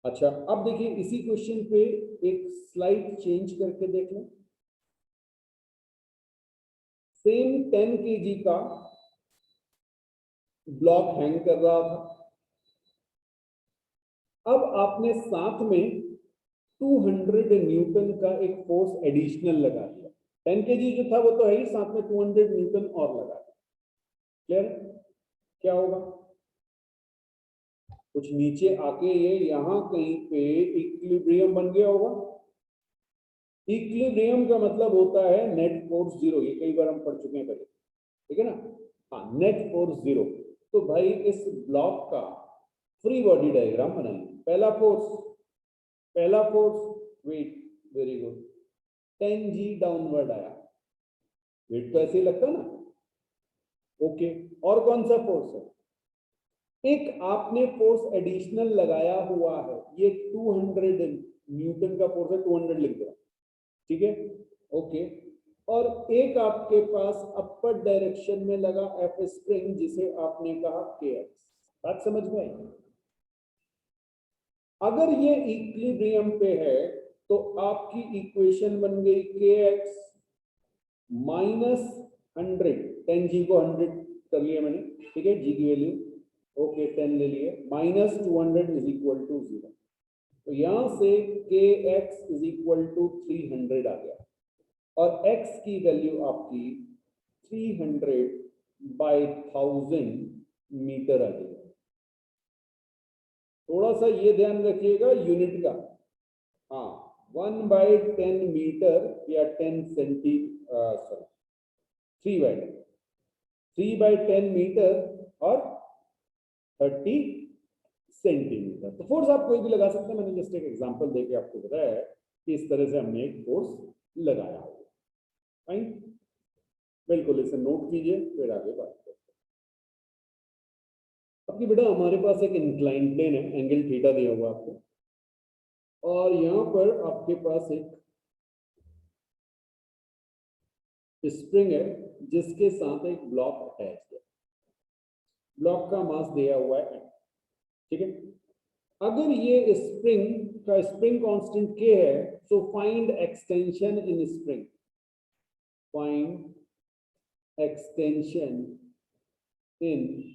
A: अच्छा, अब देखिए इसी क्वेश्चन पे एक स्लाइड चेंज करके देख लें। सेम 10 kg का ब्लॉक हैंग कर रहा था, अब आपने साथ में 200 न्यूटन का एक फोर्स एडिशनल लगा दिया। 10 kg जो था वो तो है ही, साथ में 200 न्यूटन और लगा दिया। क्लियर, क्या होगा, कुछ नीचे आके ये यहां कहीं पे इक्विलिब्रियम बन गया होगा। इक्विलिब्रियम का मतलब होता है नेट फोर्स जीरो, ये कई बार हम पढ़ चुके हैं पहले, ठीक है ना। हाँ, नेट फोर्स जीरो। तो भाई इस ब्लॉक का फ्री बॉडी डायग्राम बनाइए। पहला फोर्स वेट, वेरी गुड, 10 जी डाउनवर्ड आया, वेट तो ऐसे ही लगता ना। ओके, और कौन सा फोर्स है, एक आपने फोर्स एडिशनल लगाया हुआ है, ये 200 न्यूटन का फोर्स है 200 लिख दो, ठीक है, ओके। और एक आपके पास अपर डायरेक्शन में लगा एफ स्प्रिंग जिसे आपने कहा के एक्स। बात समझ में आई? अगर ये इक्विलिब्रियम पे है तो आपकी इक्वेशन बन गई के एक्स माइनस 100, 10 जी को 100 कर लिया मैंने, ठीक है, जी की वैल्यू ओके 10 ले लिए, माइनस 200 इज इक्वल टू 0। तो यहां से के एक्स इज इक्वल टू 300 आ गया और x की वैल्यू आपकी 300/1000 मीटर आ जाएगी। थोड़ा सा ये ध्यान रखिएगा यूनिट का, हाँ 1/10 मीटर या 10 सेंटी सॉरी 3/10 मीटर और 30 सेंटीमीटर। तो फोर्स आप कोई भी लगा सकते हैं, मैंने जस्ट एक एग्जांपल देके आपको बताया है कि इस तरह से हमने एक फोर्स लगाया है। फाइन, बिल्कुल इसे नोट कीजिए, फिर आगे बात करते हैं। अब की बेटा हमारे पास एक इंक्लाइन प्लेन है, एंगल थीटा दिया हुआ आपको, और यहां पर आपके पास एक स्प्रिंग है जिसके साथ एक ब्लॉक अटैच है। ब्लॉक का मास दिया हुआ है, ठीक है। अगर ये स्प्रिंग कांस्टेंट के है, so find extension in spring, find extension in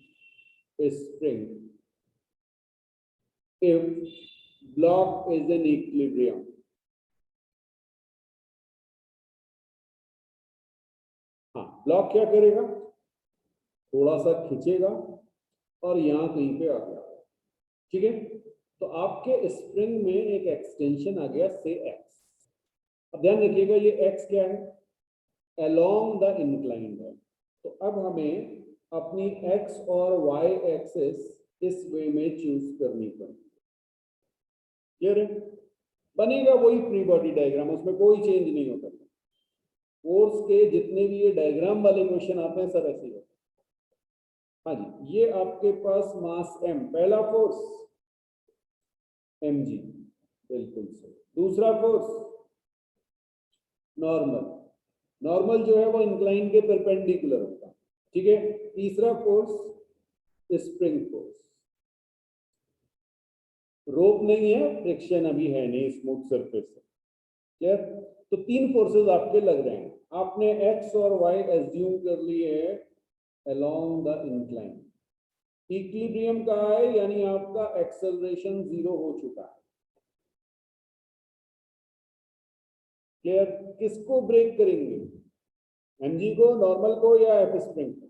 A: spring if block is in equilibrium। हाँ, ब्लॉक क्या करेगा, थोड़ा सा खींचेगा और यहां कहीं पे आ गया, ठीक है। तो आपके स्प्रिंग में एक एक्सटेंशन आ गया से एक्स। अब ध्यान रखिएगा ये एक्स क्या है, अलोंग द इंक्लाइंड है। तो अब हमें अपनी एक्स और वाई एक्सिस इस वे में चूज करनी पड़ेगी। क्लियर है? बनेगा वही फ्री बॉडी डायग्राम, उसमें कोई चेंज नहीं होता। फोर्स के जितने भी ये डायग्राम वाले क्वेश्चन आते हैं सब ऐसे ही होते हैं। हाँ जी, ये आपके पास मास m, पहला फोर्स mg, बिल्कुल सही। दूसरा फोर्स नॉर्मल, नॉर्मल जो है वो इंक्लाइन के परपेंडिकुलर होता है, ठीक है। तीसरा फोर्स स्प्रिंग फोर्स, रोप नहीं है, फ्रिक्शन अभी है नहीं स्मूथ सरफेस से, क्लियर। तो तीन फोर्सेस आपके लग रहे हैं, आपने एक्स और वाई एज्यूम कर लिए है अलोंग द इंक्लाइन। इक्विलिब्रियम का है यानी आपका एक्सेलरेशन 0 हो चुका है, क्लियर। किसको ब्रेक करेंगे, एमजी को, नॉर्मल को, या एफ स्प्रिंग को?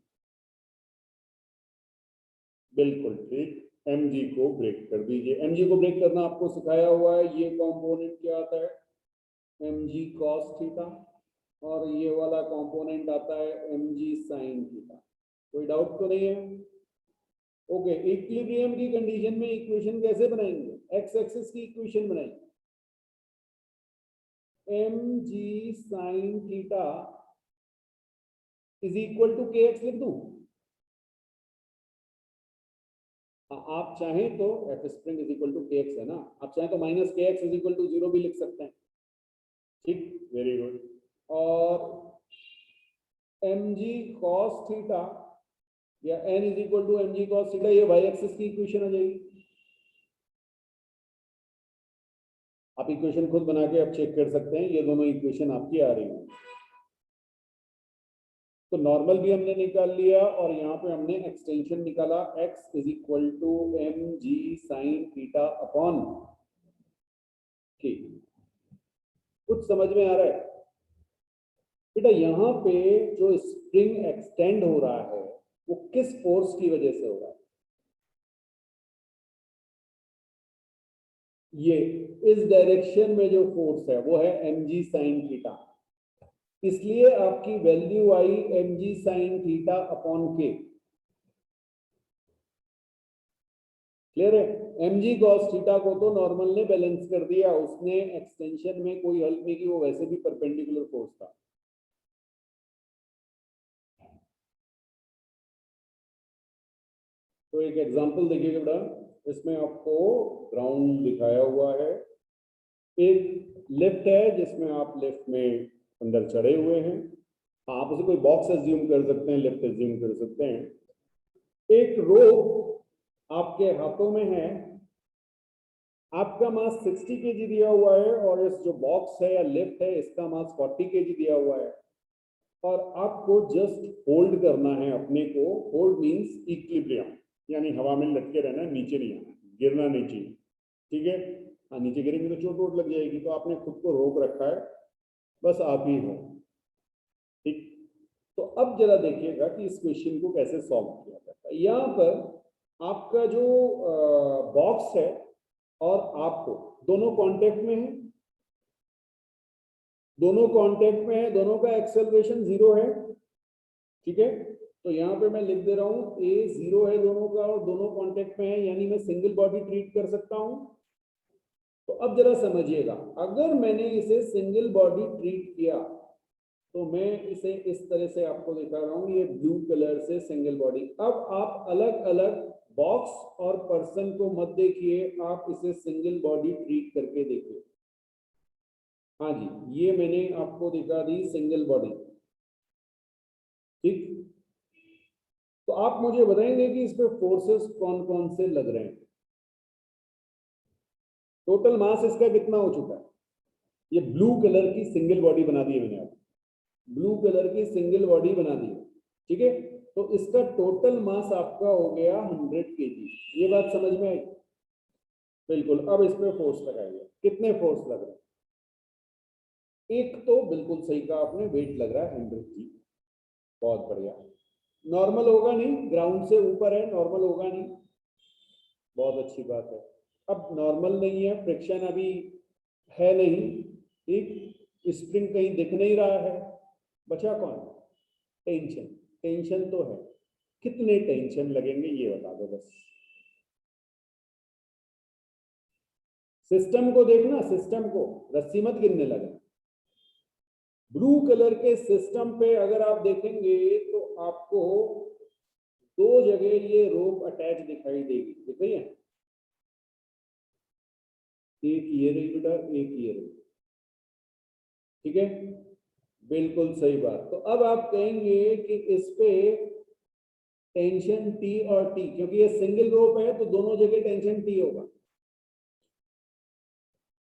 A: बिल्कुल ठीक, एमजी को ब्रेक कर दीजिए। एमजी को ब्रेक करना आपको सिखाया हुआ है, ये कंपोनेंट क्या आता है, mg cos थीटा, और ये वाला कंपोनेंट आता है mg sin थीटा। कोई डाउट तो नहीं है? ओके, इक्विलिब्रियम की कंडीशन में इक्वेशन कैसे बनाएंगे, एक्स एक्सिस की इक्वेशन बनाएंगे, mg sin theta is equal to k x लिख दूं? आप चाहें तो f spring is equal to k x है ना, आप चाहें तो minus k x is equal to 0 भी लिख सकते हैं, ठीक, वेरी गुड। और mg cos थीटा या n is equal to mg cos थीटा, ये y एक्सिस की इक्वेशन आ जाएगी। आप इक्वेशन खुद बना के आप चेक कर सकते हैं, ये दोनों इक्वेशन आपकी आ रही है। तो नॉर्मल भी हमने निकाल लिया और यहाँ पे हमने एक्सटेंशन निकाला, x is equal to mg sin थीटा अपॉन k। कुछ समझ में आ रहा है बेटा? यहाँ पे जो स्प्रिंग एक्सटेंड हो रहा है वो किस फोर्स की वजह से हो रहा है? ये इस डायरेक्शन में जो फोर्स है वो है mg sin थीटा, इसलिए आपकी वैल्यू आई mg sin थीटा अपॉन k। क्लियर है? mg cos थीटा को तो नॉर्मल ने बैलेंस कर दिया, उसने एक्सटेंशन में कोई हेल्प नहीं की, वो वैसे भी परपेंडिकुलर फोर्स था। तो एक एग्जांपल देखिएगा बेटा, इसमें आपको ग्राउंड दिखाया हुआ है एक लिफ्ट है जिसमें आप लिफ्ट में अंदर चढ़े हुए हैं, आप उसे कोई बॉक्स एज्यूम कर सकते हैं, लिफ्ट एज्यूम कर सकते हैं। एक रोप आपके हाथों में है, आपका मास 60 केजी दिया हुआ है और इस जो बॉक्स है या लिफ्ट है इसका मास 40 केजी दिया हुआ है, और आपको जस्ट होल्ड करना है अपने को। होल्ड मींस इक्विलिब्रियम, यानी हवा में लटके रहना, नीचे नहीं आना, गिरना नहीं चाहिए, ठीक है। हाँ, नीचे गिरेंगे तो चोट वोट लग जाएगी, तो आपने खुद को रोक रखा है, बस आप ही हो, ठीक। तो अब जरा देखिएगा कि इस क्वेश्चन को कैसे सॉल्व किया जाता है। यहाँ पर आपका जो बॉक्स है और आपको दोनों कांटेक्ट में है, दोनों कांटेक्ट में है, दोनों का एक्सेलरेशन 0 है, ठीक है। तो यहाँ पे मैं लिख दे रहा हूँ ए 0 है दोनों का और दोनों कांटेक्ट में है, यानी मैं सिंगल बॉडी ट्रीट कर सकता हूँ। तो अब जरा समझिएगा, अगर मैंने इसे सिंगल बॉडी ट्रीट किया तो मैं इसे इस तरह से आपको दिखा रहा हूँ, ये ब्लू कलर से सिंगल बॉडी। अब आप अलग अलग बॉक्स और पर्सन को मत देखिए, आप इसे सिंगल बॉडी ट्रीट करके देखिए। हाँ जी, ये मैंने आपको दिखा दी सिंगल बॉडी, ठीक। तो आप मुझे बताएंगे कि इस पे फोर्सेस कौन कौन से लग रहे हैं। टोटल मास इसका कितना हो चुका है, ये ब्लू कलर की सिंगल बॉडी बना दी है मैंने, आप ब्लू कलर की सिंगल बॉडी बना दी है, ठीक है। तो इसका टोटल मास आपका हो गया 100 केजी। ये बात समझ में आई? बिल्कुल। अब इस पे फोर्स लगाइए, कितने फोर्स लग रहे हैं? एक तो बिल्कुल सही कहा आपने, वेट लग रहा है 100 जी, बहुत बढ़िया। नॉर्मल होगा नहीं, ग्राउंड से ऊपर है, नॉर्मल होगा नहीं, बहुत अच्छी बात है। अब नॉर्मल नहीं है, फ्रिक्शन अभी है नहीं, ठीक, स्प्रिंग कहीं दिख नहीं रहा है, बचा कौन? टेंशन। टेंशन तो है, कितने टेंशन लगेंगे ये बता दो बस। सिस्टम को देखना, सिस्टम को, रस्सी मत गिनने लगना। ब्लू कलर के सिस्टम पे अगर आप देखेंगे तो आपको दो जगह ये रोप अटैच दिखाई देगी, दिख रही है? एक ये रही बेटा, एक ये रही, ठीक है, बिल्कुल सही बात। तो अब आप कहेंगे कि इस पे टेंशन टी और टी, क्योंकि ये सिंगल रोप है तो दोनों जगह टेंशन टी होगा।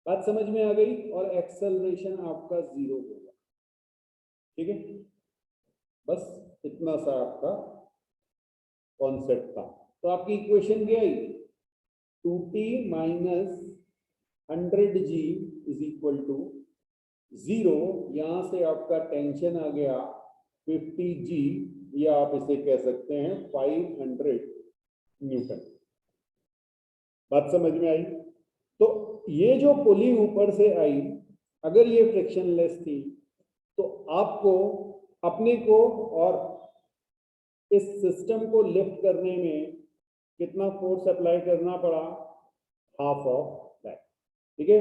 A: बात समझ में आ गई? और एक्सेलरेशन आपका 0 होगा, ठीक है। बस इतना सा आपका कॉन्सेप्ट था। तो आपकी इक्वेशन क्या आई? 2t minus 100g is equal to 0। यहां से आपका टेंशन आ गया 50g, या आप इसे कह सकते हैं 500 न्यूटन। बात समझ में आई? तो ये जो पुली ऊपर से आई, अगर ये फ्रिक्शनलेस थी तो आपको अपने को और इस सिस्टम को लिफ्ट करने में कितना फोर्स अप्लाई करना पड़ा? हाफ ऑफ दैट, ठीक है।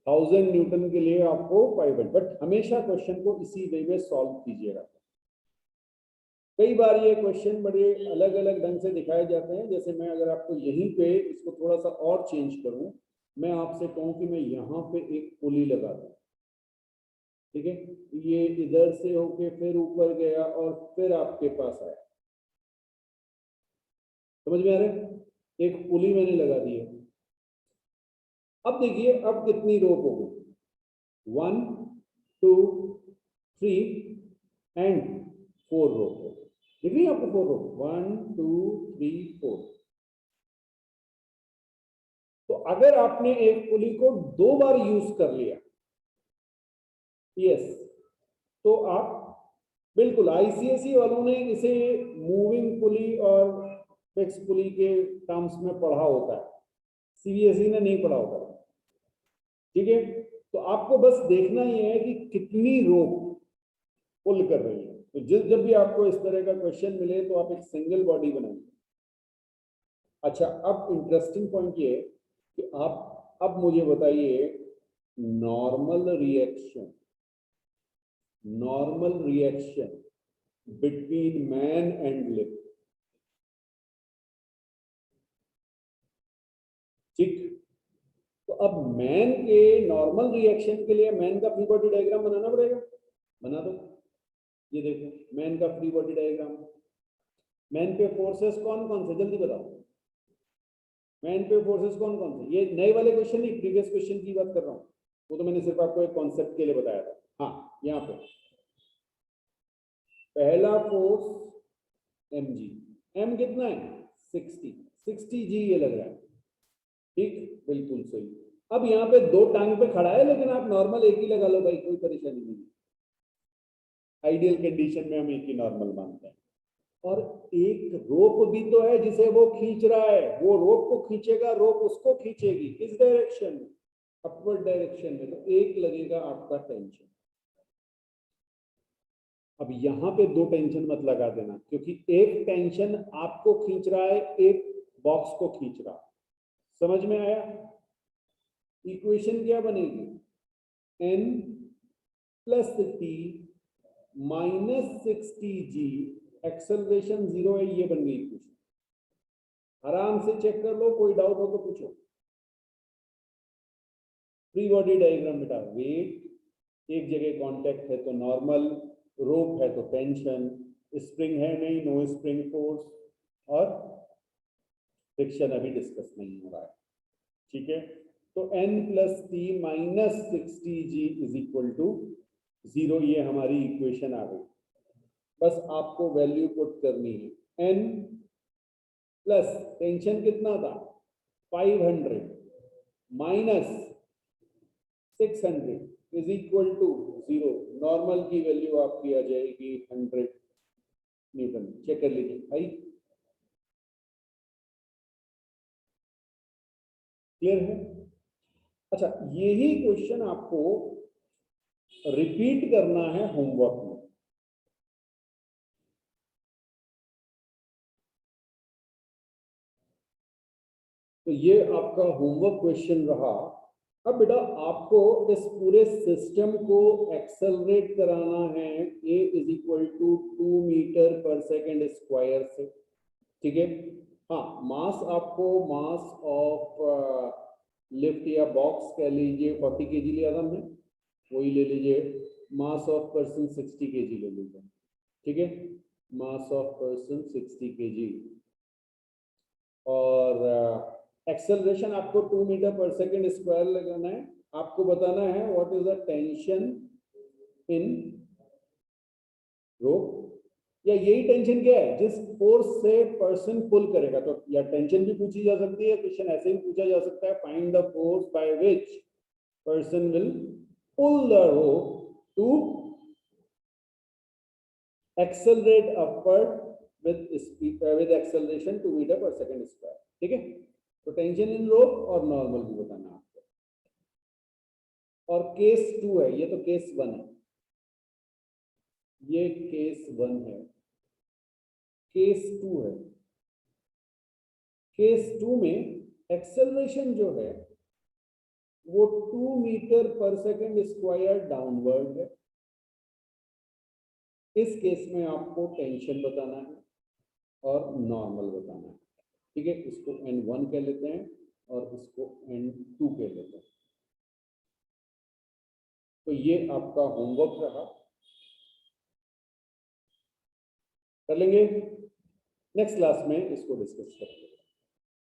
A: 1000 न्यूटन के लिए आपको 500, बट हमेशा क्वेश्चन को इसी वे में सॉल्व कीजिएगा। कई बार ये क्वेश्चन बड़े अलग अलग ढंग से दिखाए जाते हैं, जैसे मैं अगर आपको यहीं पे इसको थोड़ा सा और चेंज करूं, मैं आपसे कहूं कि मैं यहाँ पे एक पुली लगा दूं, ठीक है, ये इधर से होके फिर ऊपर गया और फिर आपके पास आया, समझ में आ रहा है? एक पुली मैंने लगा दी है। अब देखिए अब कितनी रोप हो गई, 1 2 3 एंड 4 रोप हो गई। दिख रही है आपको 4 रोप, 1 2 3 4। तो अगर आपने एक पुली को 2 बार यूज कर लिया, यस, तो आप बिल्कुल, आईसीएसई वालों ने इसे मूविंग पुली और फिक्स पुली के टर्म्स में पढ़ा होता है, सीबीएसई ने नहीं पढ़ा होता, ठीक है। तो आपको बस देखना ही है कि कितनी रोप पुल कर रही है। तो जब भी आपको इस तरह का क्वेश्चन मिले तो आप एक सिंगल बॉडी बनाइए। अच्छा, अब इंटरेस्टिंग पॉइंट ये कि आप अब मुझे बताइए, normal reaction, normal reaction between man and lift, ठीक। तो अब मैन के नॉर्मल रिएक्शन के लिए मैन का फ्री बॉडी डायग्राम बनाना पड़ेगा, बना दो। ये देखो मैन का फ्री बॉडी डायग्राम। मैन पे फोर्सेस कौन कौन से, जल्दी बताओ। मैन पे फोर्सेस कौन कौन से, ये नए वाले क्वेश्चन नहीं, प्रीवियस क्वेश्चन की बात कर रहा हूँ, वो तो मैंने सिर्फ आपको एक कॉन्सेप्ट के लिए बताया था। हाँ, यहाँ पे पहला फोर्स एम जी, एम कितना है 60 जी ये लग रहा है, ठीक, बिल्कुल सही। अब यहाँ पे दो टांग पे खड़ा है, लेकिन आप नॉर्मल एक ही लगा लो भाई, कोई परेशानी नहीं। आइडियल कंडीशन में हम एक ही नॉर्मल मानते हैं। और एक रोप भी तो है जिसे वो खींच रहा है, वो रोप को खींचेगा, रोप उसको खींचेगी, किस डायरेक्शन में, अपवर्ड डायरेक्शन में, तो एक लगेगा आपका टेंशन। अब यहां पे दो टेंशन मत लगा देना, क्योंकि एक टेंशन आपको खींच रहा है, एक बॉक्स को खींच रहा है। समझ में आया? इक्वेशन क्या बनेगी, n प्लस टी माइनस 60 जी, एक्सेलरेशन 0 है, ये बन गई इक्वेशन। आराम से चेक कर लो, कोई डाउट हो तो पूछो। फ्री बॉडी डायग्राम बेटा, वेट एक जगह कांटेक्ट है तो नॉर्मल, रोप है तो टेंशन, स्प्रिंग है नहीं, नो स्प्रिंग फोर्स, और फ्रिक्शन अभी डिस्कस नहीं हो रहा है, ठीक है। तो n plus T minus 60 g is equal to 0, ये हमारी इक्वेशन आ गई। बस आपको वैल्यू पुट करनी है, n प्लस टेंशन कितना था 500 minus 600 is equal to 0। Normal की वैल्यू आपकी आ जाएगी 100 न्यूटन। चेक कर लीजिए भाई, क्लियर है? अच्छा, यही क्वेश्चन आपको रिपीट करना है होमवर्क में। तो ये आपका होमवर्क क्वेश्चन रहा। अब बेटा आपको इस पूरे सिस्टम को एक्सेलरेट कराना है a is equal to 2 metre पर सेकेंड स्क्वायर से, ठीक है। हाँ, मास आपको मास ऑफ लिफ्ट या बॉक्स कह लीजिए 40 केजी लिया था हमने, वही ले लीजिए। मास ऑफ पर्सन 60 केजी ले लीजिए, ठीक है। मास ऑफ पर्सन 60 केजी, और एक्सेलरेशन आपको 2 मीटर पर सेकेंड स्क्वायर लगाना है। आपको बताना है what is the tension in rope, या यही टेंशन क्या है, जिस फोर्स से पर्सन पुल करेगा। तो या टेंशन भी पूछी जा सकती है, क्वेश्चन ऐसे भी पूछा जा सकता है, find the force by which person will pull the rope to accelerate upward with acceleration 2 metre पर सेकेंड स्क्वायर, ठीक है। तो टेंशन इन रोप और नॉर्मल भी बताना आपको। और केस 2 है, ये तो केस 1 है, ये केस 1 है। केस 2 है, केस 2 में एक्सेलरेशन जो है वो 2 मीटर पर सेकेंड स्क्वायर डाउनवर्ड है। इस केस में आपको टेंशन बताना है और नॉर्मल बताना है, ठीक है। इसको n1 कह लेते हैं और इसको n2 कह लेते हैं। तो ये आपका होमवर्क रहा, कर लेंगे नेक्स्ट क्लास में इसको डिस्कस करेंगे।